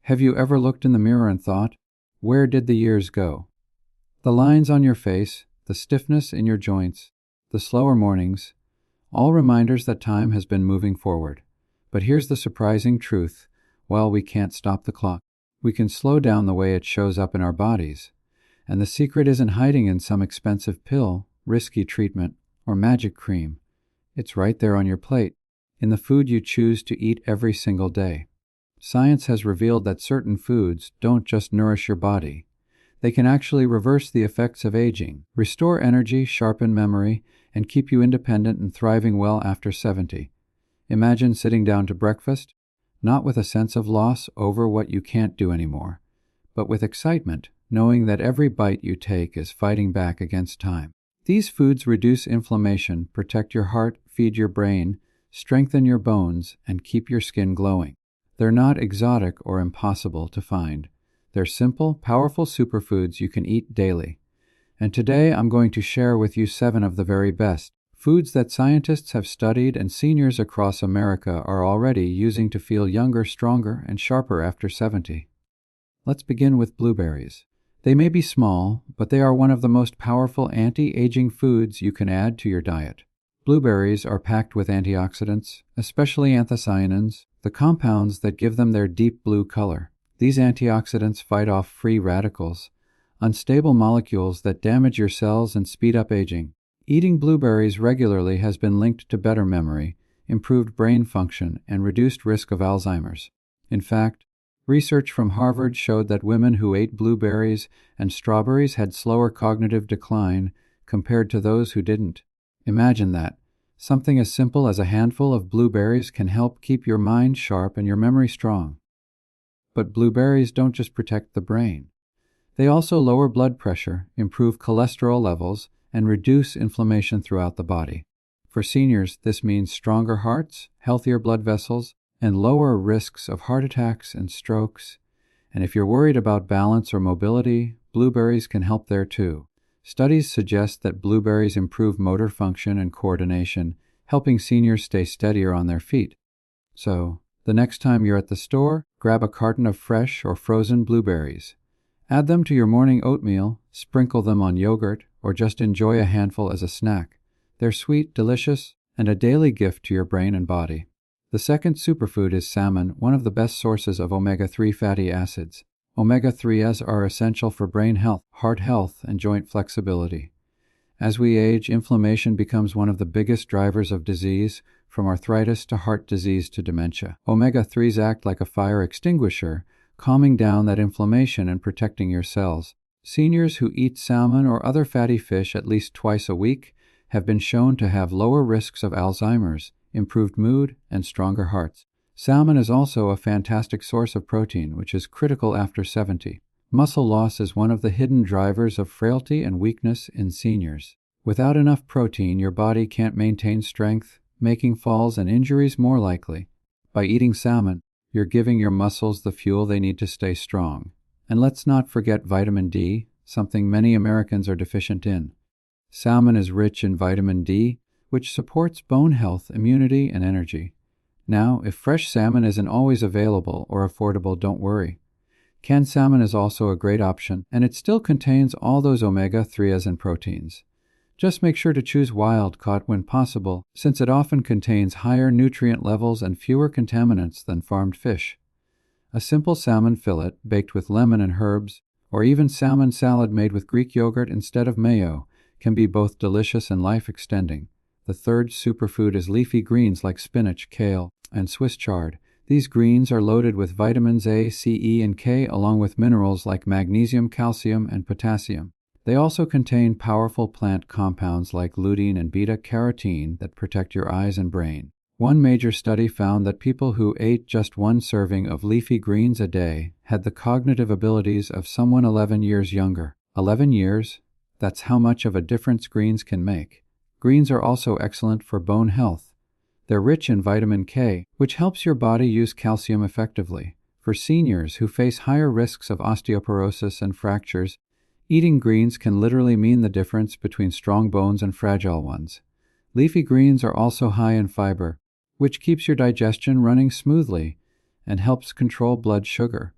Have you ever looked in the mirror and thought, where did the years go? The lines on your face, the stiffness in your joints, the slower mornings, all reminders that time has been moving forward. But here's the surprising truth. While we can't stop the clock, we can slow down the way it shows up in our bodies. And the secret isn't hiding in some expensive pill, risky treatment, or magic cream. It's right there on your plate, in the food you choose to eat every single day. Science has revealed that certain foods don't just nourish your body. They can actually reverse the effects of aging, restore energy, sharpen memory, and keep you independent and thriving well after 70. Imagine sitting down to breakfast, not with a sense of loss over what you can't do anymore, but with excitement, knowing that every bite you take is fighting back against time. These foods reduce inflammation, protect your heart, feed your brain, strengthen your bones, and keep your skin glowing. They're not exotic or impossible to find. They're simple, powerful superfoods you can eat daily. And today I'm going to share with you 7 of the very best foods that scientists have studied and seniors across America are already using to feel younger, stronger, and sharper after 70. Let's begin with blueberries. They may be small, but they are one of the most powerful anti-aging foods you can add to your diet. Blueberries are packed with antioxidants, especially anthocyanins, the compounds that give them their deep blue color. These antioxidants fight off free radicals, unstable molecules that damage your cells and speed up aging. Eating blueberries regularly has been linked to better memory, improved brain function, and reduced risk of Alzheimer's. In fact, research from Harvard showed that women who ate blueberries and strawberries had slower cognitive decline compared to those who didn't. Imagine that. Something as simple as a handful of blueberries can help keep your mind sharp and your memory strong. But blueberries don't just protect the brain. They also lower blood pressure, improve cholesterol levels, and reduce inflammation throughout the body. For seniors, this means stronger hearts, healthier blood vessels, and lower risks of heart attacks and strokes. And if you're worried about balance or mobility, blueberries can help there too. Studies suggest that blueberries improve motor function and coordination, helping seniors stay steadier on their feet. So, the next time you're at the store, grab a carton of fresh or frozen blueberries. Add them to your morning oatmeal, sprinkle them on yogurt, or just enjoy a handful as a snack. They're sweet, delicious, and a daily gift to your brain and body. The second superfood is salmon, one of the best sources of omega-3 fatty acids. Omega-3s are essential for brain health, heart health, and joint flexibility. As we age, inflammation becomes one of the biggest drivers of disease, from arthritis to heart disease to dementia. Omega-3s act like a fire extinguisher, calming down that inflammation and protecting your cells. Seniors who eat salmon or other fatty fish at least twice a week have been shown to have lower risks of Alzheimer's, improved mood, and stronger hearts. Salmon is also a fantastic source of protein, which is critical after 70. Muscle loss is one of the hidden drivers of frailty and weakness in seniors. Without enough protein, your body can't maintain strength, making falls and injuries more likely. By eating salmon, you're giving your muscles the fuel they need to stay strong. And let's not forget vitamin D, something many Americans are deficient in. Salmon is rich in vitamin D, which supports bone health, immunity, and energy. Now, if fresh salmon isn't always available or affordable, don't worry. Canned salmon is also a great option, and it still contains all those omega-3s and proteins. Just make sure to choose wild caught when possible, since it often contains higher nutrient levels and fewer contaminants than farmed fish. A simple salmon fillet, baked with lemon and herbs, or even salmon salad made with Greek yogurt instead of mayo, can be both delicious and life-extending. The third superfood is leafy greens like spinach, kale, and Swiss chard. These greens are loaded with vitamins A, C, E, and K, along with minerals like magnesium, calcium, and potassium. They also contain powerful plant compounds like lutein and beta-carotene that protect your eyes and brain. One major study found that people who ate just one serving of leafy greens a day had the cognitive abilities of someone 11 years younger. 11 years? That's how much of a difference greens can make. Greens are also excellent for bone health. They're rich in vitamin K, which helps your body use calcium effectively. For seniors who face higher risks of osteoporosis and fractures, eating greens can literally mean the difference between strong bones and fragile ones. Leafy greens are also high in fiber, which keeps your digestion running smoothly and helps control blood sugar.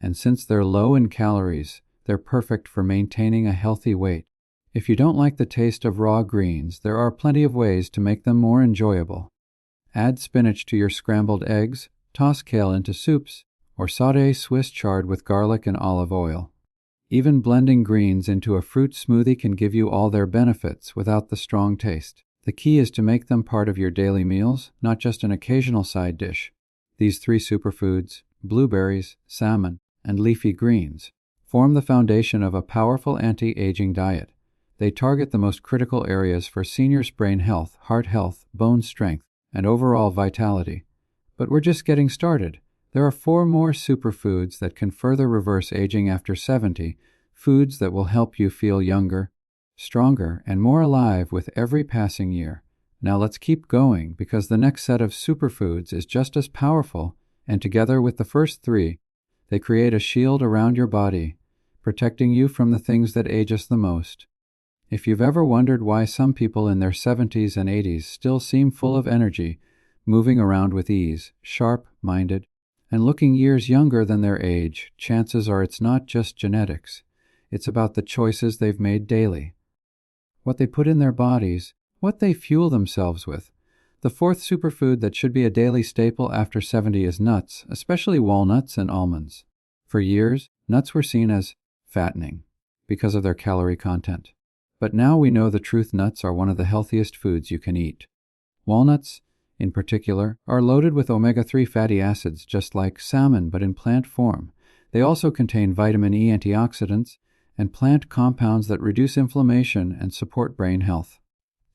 and since they're low in calories, they're perfect for maintaining a healthy weight. If you don't like the taste of raw greens, there are plenty of ways to make them more enjoyable. Add spinach to your scrambled eggs, toss kale into soups, or sauté Swiss chard with garlic and olive oil. Even blending greens into a fruit smoothie can give you all their benefits without the strong taste. The key is to make them part of your daily meals, not just an occasional side dish. These 3 superfoods, blueberries, salmon, and leafy greens, form the foundation of a powerful anti-aging diet. They target the most critical areas for seniors' brain health, heart health, bone strength, and overall vitality. But we're just getting started. There are 4 more superfoods that can further reverse aging after 70, foods that will help you feel younger, stronger, and more alive with every passing year. Now let's keep going because the next set of superfoods is just as powerful, and together with the first 3, they create a shield around your body, protecting you from the things that age us the most. If you've ever wondered why some people in their 70s and 80s still seem full of energy, moving around with ease, sharp-minded, and looking years younger than their age, chances are it's not just genetics. It's about the choices they've made daily, what they put in their bodies, what they fuel themselves with. The 4th superfood that should be a daily staple after 70 is nuts, especially walnuts and almonds. For years, nuts were seen as fattening because of their calorie content. But now we know the truth. Nuts are one of the healthiest foods you can eat. Walnuts, in particular, are loaded with omega-3 fatty acids just like salmon but in plant form. They also contain vitamin E antioxidants and plant compounds that reduce inflammation and support brain health.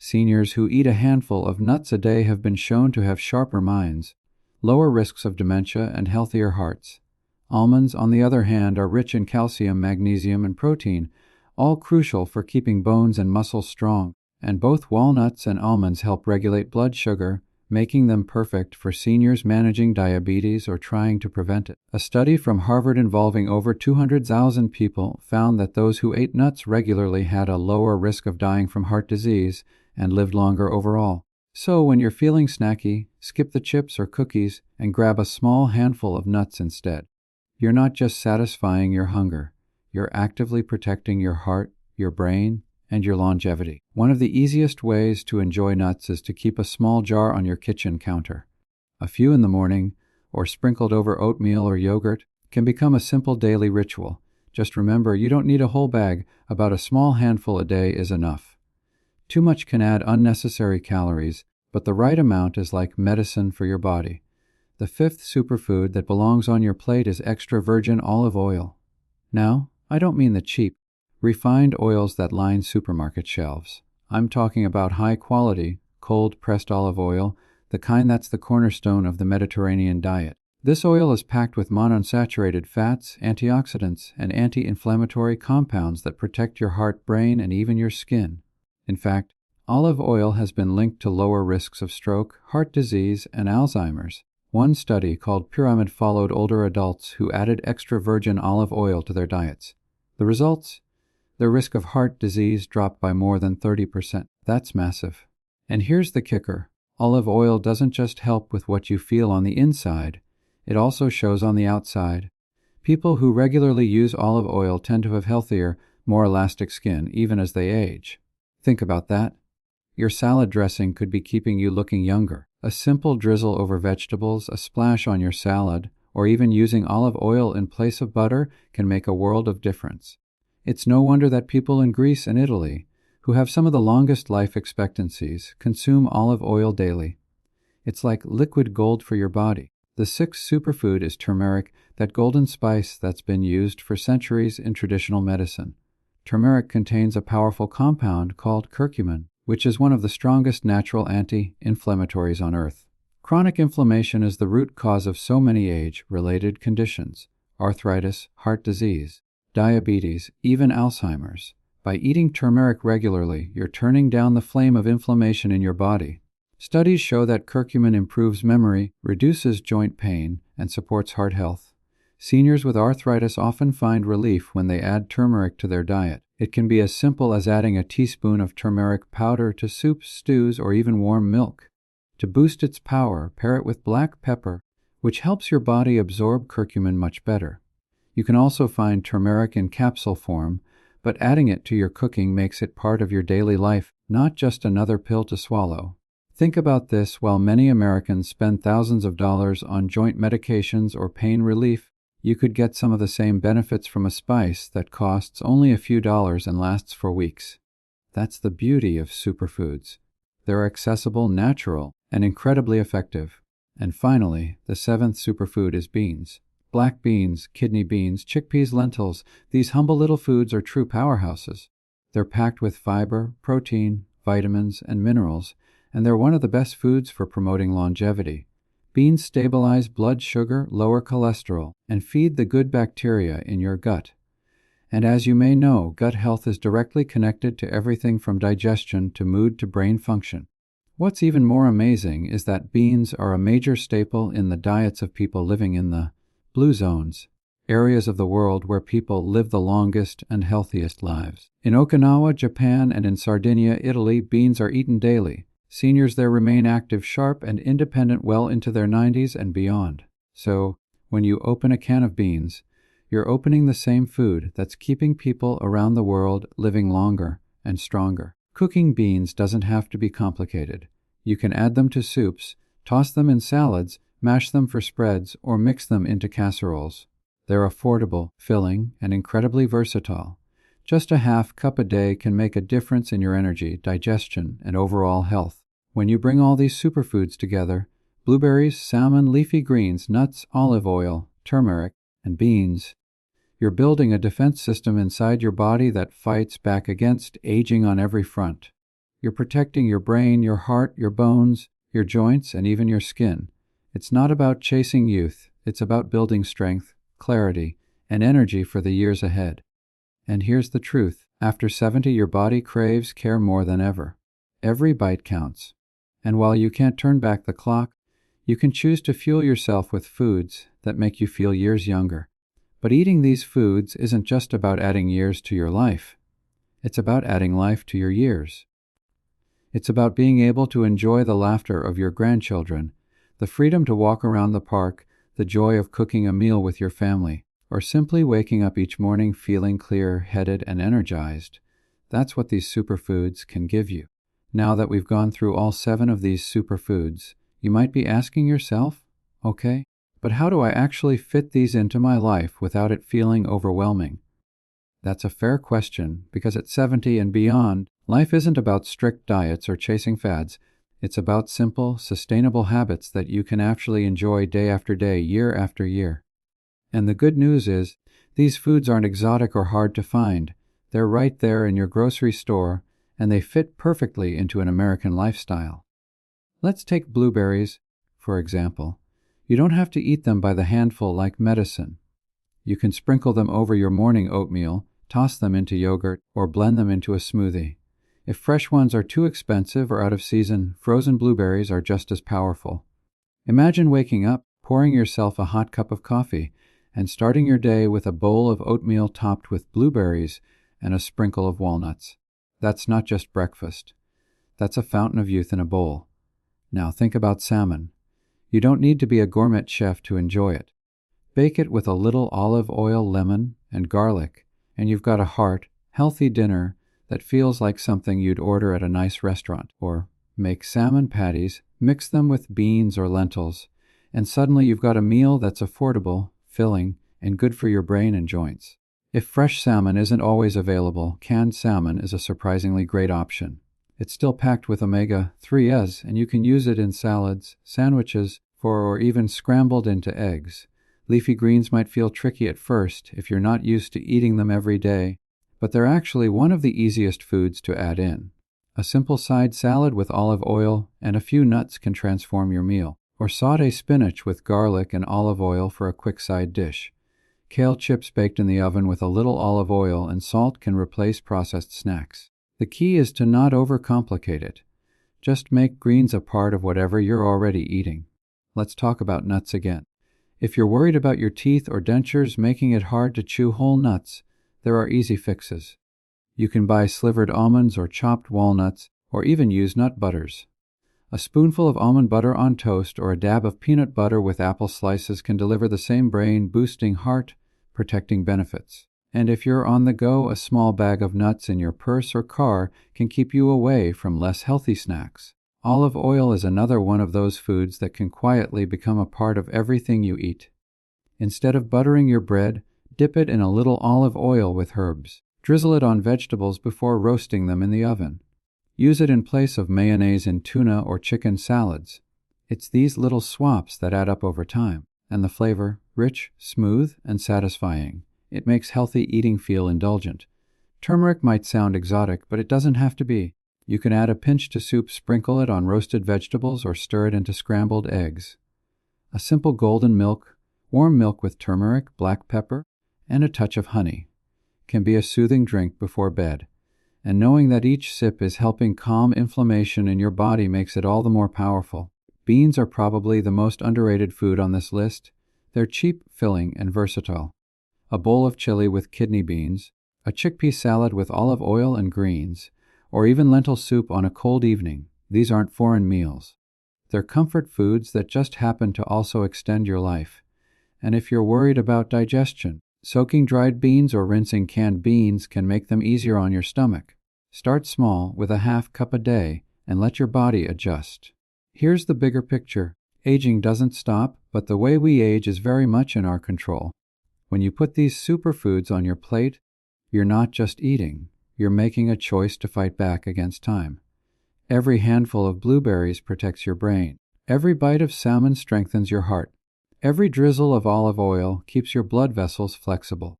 Seniors who eat a handful of nuts a day have been shown to have sharper minds, lower risks of dementia, and healthier hearts. Almonds, on the other hand, are rich in calcium, magnesium, and protein, all crucial for keeping bones and muscles strong, and both walnuts and almonds help regulate blood sugar, making them perfect for seniors managing diabetes or trying to prevent it. A study from Harvard involving over 200,000 people found that those who ate nuts regularly had a lower risk of dying from heart disease and lived longer overall. So when you're feeling snacky, skip the chips or cookies and grab a small handful of nuts instead. You're not just satisfying your hunger, you're actively protecting your heart, your brain, and your longevity. One of the easiest ways to enjoy nuts is to keep a small jar on your kitchen counter. A few in the morning, or sprinkled over oatmeal or yogurt, can become a simple daily ritual. Just remember, you don't need a whole bag. About a small handful a day is enough. Too much can add unnecessary calories, but the right amount is like medicine for your body. The 5th superfood that belongs on your plate is extra virgin olive oil. Now, I don't mean the cheap, refined oils that line supermarket shelves. I'm talking about high-quality, cold-pressed olive oil, the kind that's the cornerstone of the Mediterranean diet. This oil is packed with monounsaturated fats, antioxidants, and anti-inflammatory compounds that protect your heart, brain, and even your skin. In fact, olive oil has been linked to lower risks of stroke, heart disease, and Alzheimer's. One study called Pyramid followed older adults who added extra virgin olive oil to their diets. The results? Their risk of heart disease dropped by more than 30%. That's massive. And here's the kicker. Olive oil doesn't just help with what you feel on the inside, it also shows on the outside. People who regularly use olive oil tend to have healthier, more elastic skin, even as they age. Think about that. Your salad dressing could be keeping you looking younger. A simple drizzle over vegetables, a splash on your salad, or even using olive oil in place of butter can make a world of difference. It's no wonder that people in Greece and Italy, who have some of the longest life expectancies, consume olive oil daily. It's like liquid gold for your body. The 6th superfood is turmeric, that golden spice that's been used for centuries in traditional medicine. Turmeric contains a powerful compound called curcumin, which is one of the strongest natural anti-inflammatories on Earth. Chronic inflammation is the root cause of so many age-related conditions: arthritis, heart disease, diabetes, even Alzheimer's. By eating turmeric regularly, you're turning down the flame of inflammation in your body. Studies show that curcumin improves memory, reduces joint pain, and supports heart health. Seniors with arthritis often find relief when they add turmeric to their diet. It can be as simple as adding a teaspoon of turmeric powder to soups, stews, or even warm milk. To boost its power, pair it with black pepper, which helps your body absorb curcumin much better. You can also find turmeric in capsule form, but adding it to your cooking makes it part of your daily life, not just another pill to swallow. Think about this: while many Americans spend thousands of dollars on joint medications or pain relief, you could get some of the same benefits from a spice that costs only a few dollars and lasts for weeks. That's the beauty of superfoods. They're accessible, natural, and incredibly effective. And finally, the seventh superfood is beans. Black beans, kidney beans, chickpeas, lentils, these humble little foods are true powerhouses. They're packed with fiber, protein, vitamins, and minerals, and they're one of the best foods for promoting longevity. Beans stabilize blood sugar, lower cholesterol, and feed the good bacteria in your gut. And as you may know, gut health is directly connected to everything from digestion to mood to brain function. What's even more amazing is that beans are a major staple in the diets of people living in the blue zones, areas of the world where people live the longest and healthiest lives. In Okinawa, Japan, and in Sardinia, Italy, beans are eaten daily. Seniors there remain active, sharp, and independent well into their 90s and beyond. So, when you open a can of beans, you're opening the same food that's keeping people around the world living longer and stronger. Cooking beans doesn't have to be complicated. You can add them to soups, toss them in salads, mash them for spreads, or mix them into casseroles. They're affordable, filling, and incredibly versatile. Just a half cup a day can make a difference in your energy, digestion, and overall health. When you bring all these superfoods together, blueberries, salmon, leafy greens, nuts, olive oil, turmeric, and beans, you're building a defense system inside your body that fights back against aging on every front. You're protecting your brain, your heart, your bones, your joints, and even your skin. It's not about chasing youth. It's about building strength, clarity, and energy for the years ahead. And here's the truth. After 70, your body craves care more than ever. Every bite counts. And while you can't turn back the clock, you can choose to fuel yourself with foods that make you feel years younger. But eating these foods isn't just about adding years to your life. It's about adding life to your years. It's about being able to enjoy the laughter of your grandchildren, the freedom to walk around the park, the joy of cooking a meal with your family, or simply waking up each morning feeling clear-headed and energized. That's what these superfoods can give you. Now that we've gone through all 7 of these superfoods, you might be asking yourself, okay, but how do I actually fit these into my life without it feeling overwhelming? That's a fair question, because at 70 and beyond, life isn't about strict diets or chasing fads. It's about simple, sustainable habits that you can actually enjoy day after day, year after year. And the good news is, these foods aren't exotic or hard to find. They're right there in your grocery store, and they fit perfectly into an American lifestyle. Let's take blueberries, for example. You don't have to eat them by the handful like medicine. You can sprinkle them over your morning oatmeal, toss them into yogurt, or blend them into a smoothie. If fresh ones are too expensive or out of season, frozen blueberries are just as powerful. Imagine waking up, pouring yourself a hot cup of coffee, and starting your day with a bowl of oatmeal topped with blueberries and a sprinkle of walnuts. That's not just breakfast. That's a fountain of youth in a bowl. Now think about salmon. You don't need to be a gourmet chef to enjoy it. Bake it with a little olive oil, lemon, and garlic, and you've got a healthy dinner that feels like something you'd order at a nice restaurant. Or make salmon patties, mix them with beans or lentils, and suddenly you've got a meal that's affordable, filling, and good for your brain and joints. If fresh salmon isn't always available, canned salmon is a surprisingly great option. It's still packed with omega-3s, and you can use it in salads, sandwiches, or even scrambled into eggs. Leafy greens might feel tricky at first if you're not used to eating them every day, but they're actually one of the easiest foods to add in. A simple side salad with olive oil and a few nuts can transform your meal. Or sauté spinach with garlic and olive oil for a quick side dish. Kale chips baked in the oven with a little olive oil and salt can replace processed snacks. The key is to not overcomplicate it. Just make greens a part of whatever you're already eating. Let's talk about nuts again. If you're worried about your teeth or dentures making it hard to chew whole nuts, there are easy fixes. You can buy slivered almonds or chopped walnuts, or even use nut butters. A spoonful of almond butter on toast or a dab of peanut butter with apple slices can deliver the same brain-boosting, heart protecting benefits. And if you're on the go, a small bag of nuts in your purse or car can keep you away from less healthy snacks. Olive oil is another one of those foods that can quietly become a part of everything you eat. Instead of buttering your bread, dip it in a little olive oil with herbs. Drizzle it on vegetables before roasting them in the oven. Use it in place of mayonnaise in tuna or chicken salads. It's these little swaps that add up over time, and the flavor, rich, smooth, and satisfying. It makes healthy eating feel indulgent. Turmeric might sound exotic, but it doesn't have to be. You can add a pinch to soup, sprinkle it on roasted vegetables, or stir it into scrambled eggs. A simple golden milk, warm milk with turmeric, black pepper, and a touch of honey can be a soothing drink before bed. And knowing that each sip is helping calm inflammation in your body makes it all the more powerful. Beans are probably the most underrated food on this list. They're cheap, filling, and versatile. A bowl of chili with kidney beans, a chickpea salad with olive oil and greens, or even lentil soup on a cold evening. These aren't foreign meals. They're comfort foods that just happen to also extend your life. And if you're worried about digestion, soaking dried beans or rinsing canned beans can make them easier on your stomach. Start small with a half cup a day and let your body adjust. Here's the bigger picture. Aging doesn't stop, but the way we age is very much in our control. When you put these superfoods on your plate, you're not just eating, you're making a choice to fight back against time. Every handful of blueberries protects your brain. Every bite of salmon strengthens your heart. Every drizzle of olive oil keeps your blood vessels flexible.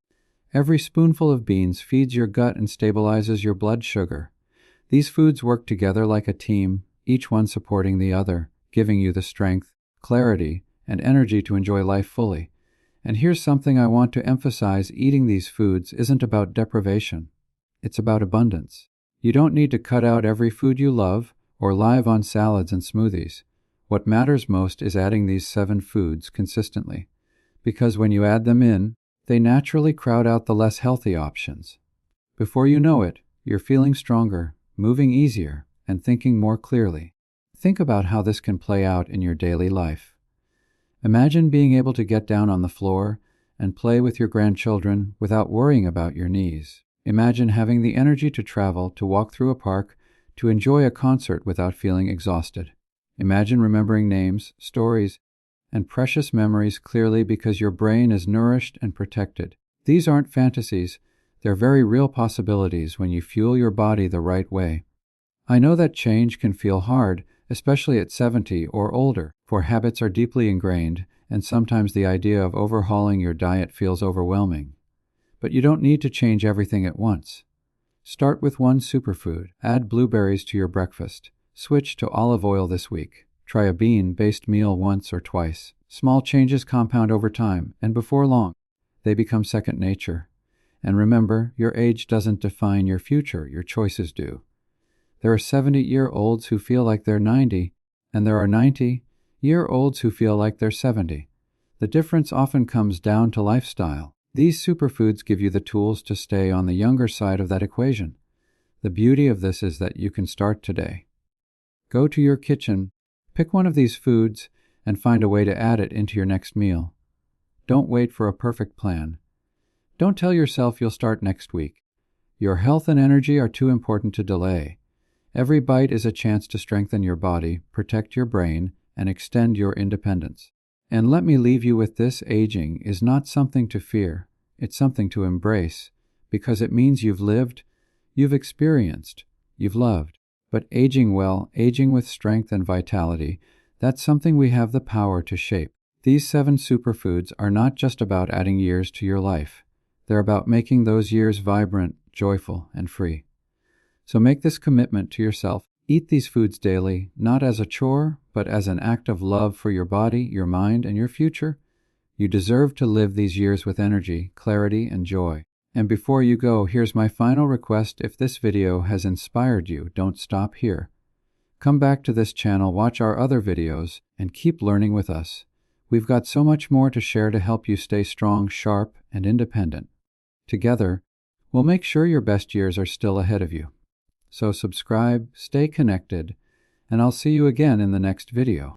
Every spoonful of beans feeds your gut and stabilizes your blood sugar. These foods work together like a team, each one supporting the other, giving you the strength, clarity, and energy to enjoy life fully. And here's something I want to emphasize: eating these foods isn't about deprivation. It's about abundance. You don't need to cut out every food you love or live on salads and smoothies. What matters most is adding these 7 foods consistently, because when you add them in, they naturally crowd out the less healthy options. Before you know it, you're feeling stronger, moving easier, and thinking more clearly. Think about how this can play out in your daily life. Imagine being able to get down on the floor and play with your grandchildren without worrying about your knees. Imagine having the energy to travel, to walk through a park, to enjoy a concert without feeling exhausted. Imagine remembering names, stories, and precious memories clearly because your brain is nourished and protected. These aren't fantasies, they're very real possibilities when you fuel your body the right way. I know that change can feel hard, especially at 70 or older, for habits are deeply ingrained, and sometimes the idea of overhauling your diet feels overwhelming. But you don't need to change everything at once. Start with one superfood. Add blueberries to your breakfast. Switch to olive oil this week. Try a bean-based meal once or twice. Small changes compound over time, and before long, they become second nature. And remember, your age doesn't define your future, your choices do. There are 70-year-olds who feel like they're 90, and there are 90-year-olds who feel like they're 70. The difference often comes down to lifestyle. These superfoods give you the tools to stay on the younger side of that equation. The beauty of this is that you can start today. Go to your kitchen, pick one of these foods, and find a way to add it into your next meal. Don't wait for a perfect plan. Don't tell yourself you'll start next week. Your health and energy are too important to delay. Every bite is a chance to strengthen your body, protect your brain, and extend your independence. And let me leave you with this: aging is not something to fear, it's something to embrace, because it means you've lived, you've experienced, you've loved. But aging well, aging with strength and vitality, that's something we have the power to shape. These 7 superfoods are not just about adding years to your life. They're about making those years vibrant, joyful, and free. So make this commitment to yourself. Eat these foods daily, not as a chore, but as an act of love for your body, your mind, and your future. You deserve to live these years with energy, clarity, and joy. And before you go, here's my final request: if this video has inspired you, don't stop here. Come back to this channel, watch our other videos, and keep learning with us. We've got so much more to share to help you stay strong, sharp, and independent. Together, we'll make sure your best years are still ahead of you. So subscribe, stay connected, and I'll see you again in the next video.